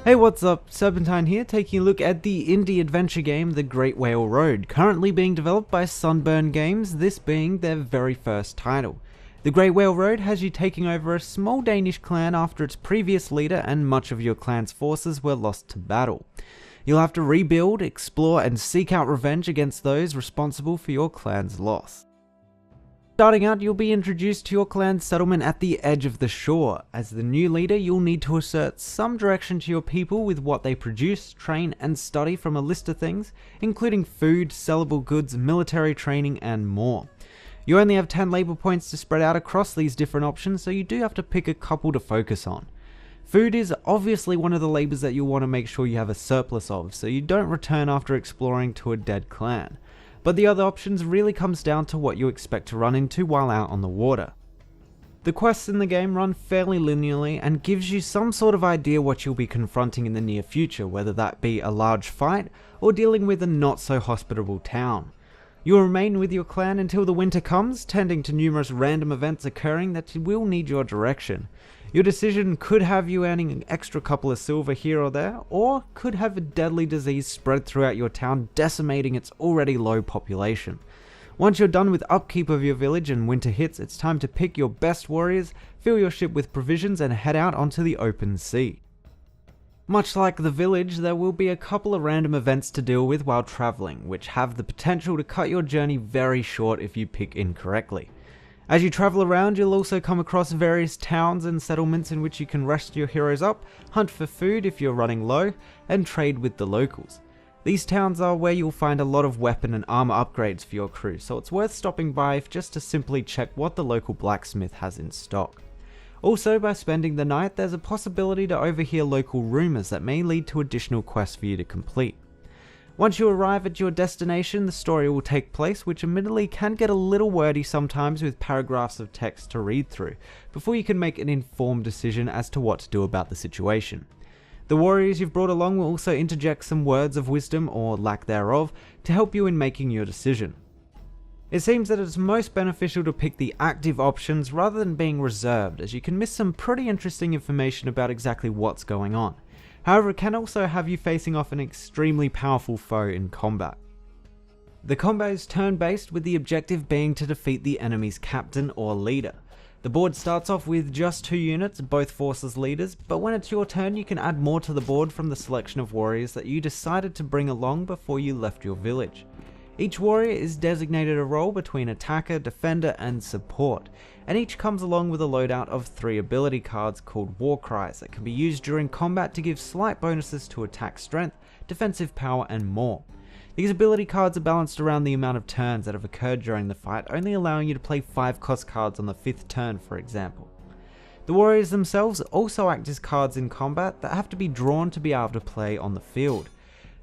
Hey, what's up? Serpentine here, taking a look at the indie adventure game The Great Whale Road, currently being developed by Sunburned games, this being their very first title. The Great Whale Road has you taking over a small Danish clan after its previous leader and much of your clan's forces were lost to battle. You'll have to rebuild, explore, and seek out revenge against those responsible for your clan's loss. Starting out, you'll be introduced to your clan's settlement at the edge of the shore. As the new leader, you'll need to assert some direction to your people with what they produce, train, and study from a list of things, including food, sellable goods, military training, and more. You only have 10 labor points to spread out across these different options, so you do have to pick a couple to focus on. Food is obviously one of the labors that you'll want to make sure you have a surplus of, so you don't return after exploring to a dead clan. But the other options really comes down to what you expect to run into while out on the water. The quests in the game run fairly linearly and gives you some sort of idea what you'll be confronting in the near future, whether that be a large fight or dealing with a not so hospitable town. You'll remain with your clan until the winter comes, tending to numerous random events occurring that will need your direction. Your decision could have you earning an extra couple of silver here or there, or could have a deadly disease spread throughout your town, decimating its already low population. Once you're done with upkeep of your village and winter hits, it's time to pick your best warriors, fill your ship with provisions, and head out onto the open sea. Much like the village, there will be a couple of random events to deal with while traveling, which have the potential to cut your journey very short if you pick incorrectly. As you travel around, you'll also come across various towns and settlements in which you can rest your heroes up, hunt for food if you're running low, and trade with the locals. These towns are where you'll find a lot of weapon and armor upgrades for your crew, so it's worth stopping by just to simply check what the local blacksmith has in stock. Also, by spending the night, there's a possibility to overhear local rumors that may lead to additional quests for you to complete. Once you arrive at your destination, the story will take place, which admittedly can get a little wordy sometimes with paragraphs of text to read through, before you can make an informed decision as to what to do about the situation. The warriors you've brought along will also interject some words of wisdom, or lack thereof, to help you in making your decision. It seems that it's most beneficial to pick the active options rather than being reserved, as you can miss some pretty interesting information about exactly what's going on. However, it can also have you facing off an extremely powerful foe in combat. The combat is turn-based, with the objective being to defeat the enemy's captain or leader. The board starts off with just 2 units, both forces leaders, but when it's your turn you can add more to the board from the selection of warriors that you decided to bring along before you left your village. Each warrior is designated a role between attacker, defender, and support, and each comes along with a loadout of 3 ability cards called War Cries that can be used during combat to give slight bonuses to attack strength, defensive power, and more. These ability cards are balanced around the amount of turns that have occurred during the fight, only allowing you to play 5 cost cards on the 5th turn, for example. The warriors themselves also act as cards in combat that have to be drawn to be able to play on the field.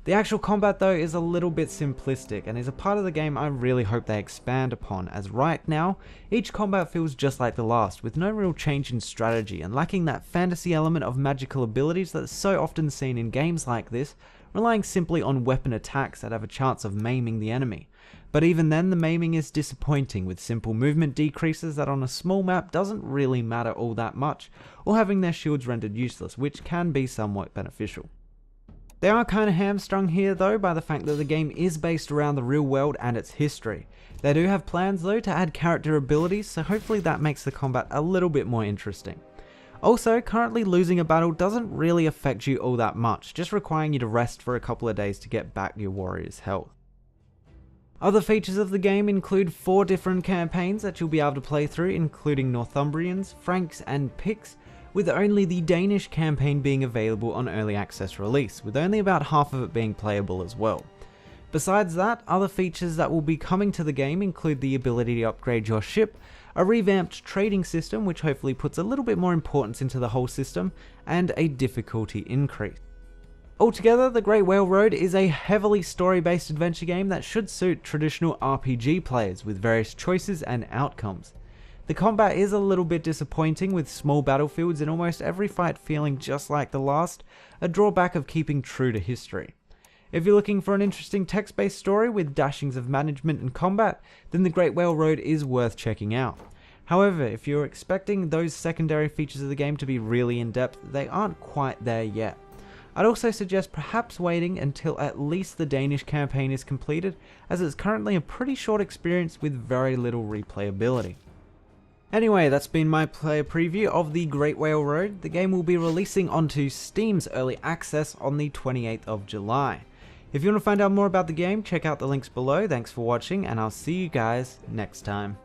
The actual combat though is a little bit simplistic and is a part of the game I really hope they expand upon, as right now, each combat feels just like the last, with no real change in strategy and lacking that fantasy element of magical abilities that's so often seen in games like this, relying simply on weapon attacks that have a chance of maiming the enemy. But even then, the maiming is disappointing, with simple movement decreases that on a small map doesn't really matter all that much, or having their shields rendered useless, which can be somewhat beneficial. They are kind of hamstrung here though by the fact that the game is based around the real world and its history. They do have plans though to add character abilities, so hopefully that makes the combat a little bit more interesting. Also, currently losing a battle doesn't really affect you all that much, just requiring you to rest for a couple of days to get back your warrior's health. Other features of the game include 4 different campaigns that you'll be able to play through, including Northumbrians, Franks, and Picts, with only the Danish campaign being available on early access release, with only about half of it being playable as well. Besides that, other features that will be coming to the game include the ability to upgrade your ship, a revamped trading system which hopefully puts a little bit more importance into the whole system, and a difficulty increase. Altogether, The Great Whale Road is a heavily story-based adventure game that should suit traditional RPG players with various choices and outcomes. The combat is a little bit disappointing, with small battlefields in almost every fight feeling just like the last, a drawback of keeping true to history. If you're looking for an interesting text-based story with dashings of management and combat, then The Great Whale Road is worth checking out. However, if you're expecting those secondary features of the game to be really in-depth, they aren't quite there yet. I'd also suggest perhaps waiting until at least the Danish campaign is completed, as it's currently a pretty short experience with very little replayability. Anyway, that's been my player preview of the Great Whale Road. The game will be releasing onto Steam's Early Access on the 28th of July. If you want to find out more about the game, check out the links below. Thanks for watching, and I'll see you guys next time.